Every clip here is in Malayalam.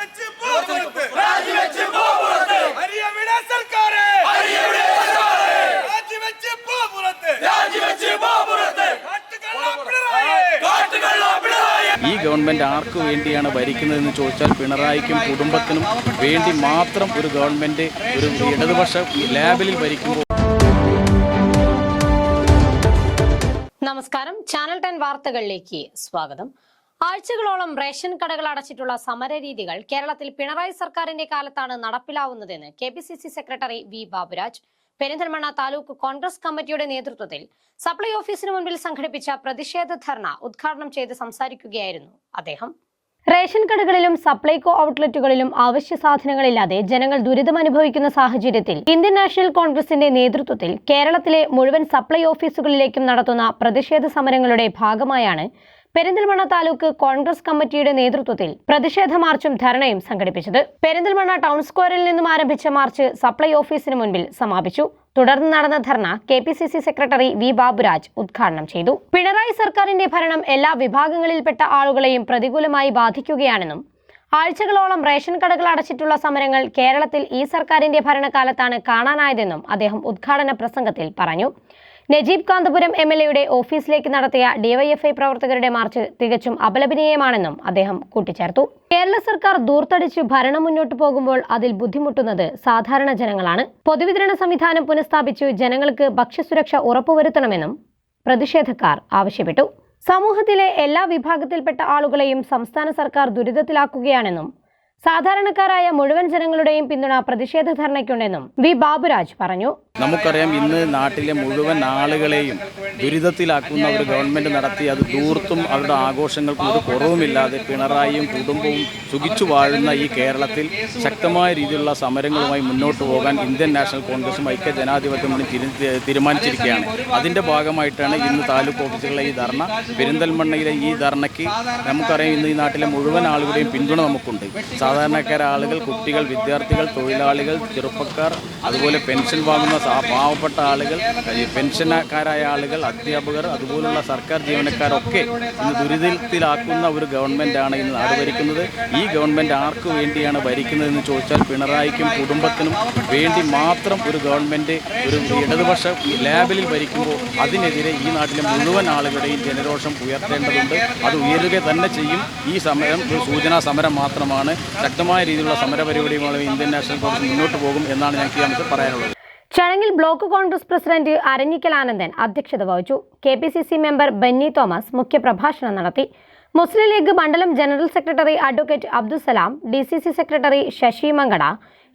ഈ ഗവൺമെന്റ് ആർക്കു വേണ്ടിയാണ് ഭരിക്കുന്നതെന്ന് ചോദിച്ചാൽ പിണറായിക്കും കുടുംബത്തിനും വേണ്ടി മാത്രം ഒരു ഗവൺമെന്റ് ഒരു ഇടതുപക്ഷ ലേബലിൽ ഭരിക്കുമ്പോൾ. നമസ്കാരം, ചാനൽ 10 വാർത്തകളിലേക്ക് സ്വാഗതം. ആഴ്ചകളോളം റേഷൻ കടകൾ അടച്ചിട്ടുള്ള സമരരീതികൾ കേരളത്തിൽ പിണറായി സർക്കാരിന്റെ കാലത്താണ് നടപ്പിലാവുന്നതെന്ന് KPCC secretary V Baburaj Perinthalmanna taluk Congress കമ്മിറ്റിയുടെ നേതൃത്വത്തിൽ സപ്ലൈ ഓഫീസിന് മുൻപിൽ സംഘടിപ്പിച്ച പ്രതിഷേധ ധർണ ഉദ്ഘാടനം ചെയ്ത് സംസാരിക്കുകയായിരുന്നു അദ്ദേഹം. റേഷൻ കടകളിലും സപ്ലൈകോ ഔട്ട്ലെറ്റുകളിലും അവശ്യ സാധനങ്ങളില്ലാതെ ജനങ്ങൾ ദുരിതമനുഭവിക്കുന്ന സാഹചര്യത്തിൽ ഇന്ത്യൻ നാഷണൽ കോൺഗ്രസിന്റെ നേതൃത്വത്തിൽ കേരളത്തിലെ മുഴുവൻ സപ്ലൈ ഓഫീസുകളിലേക്കും നടത്തുന്ന പ്രതിഷേധ സമരങ്ങളുടെ ഭാഗമായാണ് പെരിന്തൽമണ്ണ താലൂക്ക് കോൺഗ്രസ് കമ്മിറ്റിയുടെ നേതൃത്വത്തിൽ പ്രതിഷേധ മാർച്ചും ധർണയും സംഘടിപ്പിച്ചത്. പെരിന്തൽമണ്ണ ടൗൺ സ്ക്വയറിൽ നിന്നും ആരംഭിച്ച മാർച്ച് സപ്ലൈ ഓഫീസിന് മുൻപിൽ സമാപിച്ചു. തുടർന്ന് നടന്ന ധർണ KPCC സെക്രട്ടറി വി ബാബുരാജ് ഉദ്ഘാടനം ചെയ്തു. പിണറായി സർക്കാരിന്റെ ഭരണം എല്ലാ വിഭാഗങ്ങളിൽപ്പെട്ട ആളുകളെയും പ്രതികൂലമായി ബാധിക്കുകയാണെന്നും ആഴ്ചകളോളം റേഷൻ കടകൾ അടച്ചിട്ടുള്ള സമരങ്ങൾ കേരളത്തിൽ ഈ സർക്കാരിന്റെ ഭരണകാലത്താണ് കാണാനായതെന്നും അദ്ദേഹം ഉദ്ഘാടന പ്രസംഗത്തിൽ പറഞ്ഞു. നജീബ് കാന്തപുരം MLAയുടെ ഓഫീസിലേക്ക് നടത്തിയ DYFI പ്രവർത്തകരുടെ മാർച്ച് തികച്ചും അപലപനീയമാണെന്നും അദ്ദേഹം കൂട്ടിച്ചേർത്തു. കേരള സർക്കാർ ദൂർത്തടിച്ച് ഭരണം മുന്നോട്ടു പോകുമ്പോൾ അതിൽ ബുദ്ധിമുട്ടുന്നത് സാധാരണ ജനങ്ങളാണ്. പൊതുവിതരണ സംവിധാനം പുനഃസ്ഥാപിച്ചു ജനങ്ങൾക്ക് ഭക്ഷ്യസുരക്ഷ ഉറപ്പുവരുത്തണമെന്നും പ്രതിഷേധക്കാർ ആവശ്യപ്പെട്ടു. സമൂഹത്തിലെ എല്ലാ വിഭാഗത്തിൽപ്പെട്ട ആളുകളെയും സംസ്ഥാന സർക്കാർ ദുരിതത്തിലാക്കുകയാണെന്നും സാധാരണക്കാരായ മുഴുവൻ ജനങ്ങളുടെയും പിന്തുണ പ്രതിഷേധ ധർണയ്ക്കുണ്ടെന്നും വി ബാബുരാജ് പറഞ്ഞു. നമുക്കറിയാം, ഇന്ന് നാട്ടിലെ മുഴുവൻ ആളുകളെയും ദുരിതത്തിലാക്കുന്ന ഒരു ഗവൺമെന്റ് നടത്തി അത് ദൂർത്തും അവരുടെ ആഘോഷങ്ങൾക്കും ഒരു കുറവുമില്ലാതെ പിണറായിയും കുടുംബവും സുഖിച്ചു വാഴുന്ന ഈ കേരളത്തിൽ ശക്തമായ രീതിയിലുള്ള സമരങ്ങളുമായി മുന്നോട്ട് പോകാൻ ഇന്ത്യൻ നാഷണൽ കോൺഗ്രസും ഐക്യ ജനാധിപത്യ മുന്നണി തീരുമാനിച്ചിരിക്കുകയാണ്. അതിന്റെ ഭാഗമായിട്ടാണ് ഇന്ന് താലൂക്ക് ഓഫീസുകളിലെ ഈ ധർണ. പെരിന്തൽമണ്ണയിലെ ഈ ധർണയ്ക്ക് നമുക്കറിയാം, ഇന്ന് ഈ നാട്ടിലെ മുഴുവൻ ആളുകളുടെയും പിന്തുണ നമുക്കുണ്ട്. സാധാരണക്കാരായ ആളുകൾ, കുട്ടികൾ, വിദ്യാർത്ഥികൾ, തൊഴിലാളികൾ, ചെറുപ്പക്കാർ, അതുപോലെ പെൻഷൻ വാങ്ങുന്ന പാവപ്പെട്ട ആളുകൾ, പെൻഷൻകാരായ ആളുകൾ, അധ്യാപകർ, അതുപോലുള്ള സർക്കാർ ജീവനക്കാരൊക്കെ ഇന്ന് ദുരിതത്തിലാക്കുന്ന ഒരു ഗവൺമെൻറ്റാണ് ഇന്ന് നാട് ഭരിക്കുന്നത്. ഈ ഗവൺമെൻറ് ആർക്കു വേണ്ടിയാണ് ഭരിക്കുന്നതെന്ന് ചോദിച്ചാൽ പിണറായിക്കും കുടുംബത്തിനും വേണ്ടി മാത്രം ഒരു ഗവൺമെൻറ് ഒരു ഇടതുപക്ഷ ലേബലിൽ ഭരിക്കുമ്പോൾ അതിനെതിരെ ഈ നാട്ടിലെ മുഴുവൻ ആളുകളുടെയും ജനരോഷം ഉയർത്തേണ്ടതുണ്ട്. അത് ഉയരുക തന്നെ ചെയ്യും. ഈ സമരം ഒരു സൂചനാ സമരം മാത്രമാണ്. ശക്തമായ രീതിയിലുള്ള സമരപരിപാടിയുമായി ഇന്ത്യൻ നാഷണൽ കോൺഗ്രസ് മുന്നോട്ട് പോകും എന്നാണ് ഞങ്ങൾക്ക് നമുക്ക് പറയാനുള്ളത്. ചടങ്ങിൽ ബ്ലോക്ക് കോൺഗ്രസ് പ്രസിഡന്റ് അരഞ്ഞിക്കൽ ആനന്ദൻ അധ്യക്ഷത വഹിച്ചു. KPCC മെമ്പർ ബെന്നി തോമസ് മുഖ്യപ്രഭാഷണം നടത്തി. മുസ്ലിം ലീഗ് മണ്ഡലം general secretary advocate Abdussalam, DCC secretary Sasi Mankada,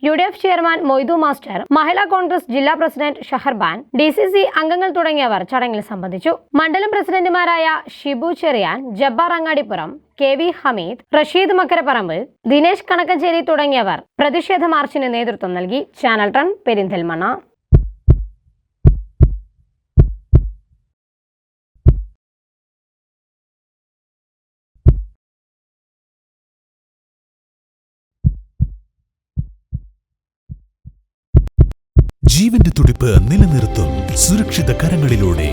UDF chairman Moidu master, Mahila Congress ജില്ലാ പ്രസിഡന്റ് ഷഹർബാൻ, DCC അംഗങ്ങൾ തുടങ്ങിയവർ ചടങ്ങിൽ സംബന്ധിച്ചു. മണ്ഡലം പ്രസിഡന്റുമാരായ ഷിബു ചെറിയാൻ, ജബ്ബാർ അങ്ങാടിപ്പുറം, KV ഹമീദ്, റഷീദ് മക്കരപ്പറമ്പ്, ദിനേശ് കണക്കഞ്ചേരി തുടങ്ങിയവർ പ്രതിഷേധ മാർച്ചിന് നേതൃത്വം നൽകി. ചാനൽ 10 പെരിന്തൽമണ്ണ. ജീവന്റെ തുടിപ്പ് നിലനിർത്തും സുരക്ഷിത കരങ്ങളിലൂടെ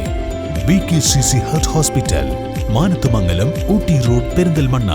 BKCC heart hospital, Manathumangalam, Ooty road, Perinthalmanna.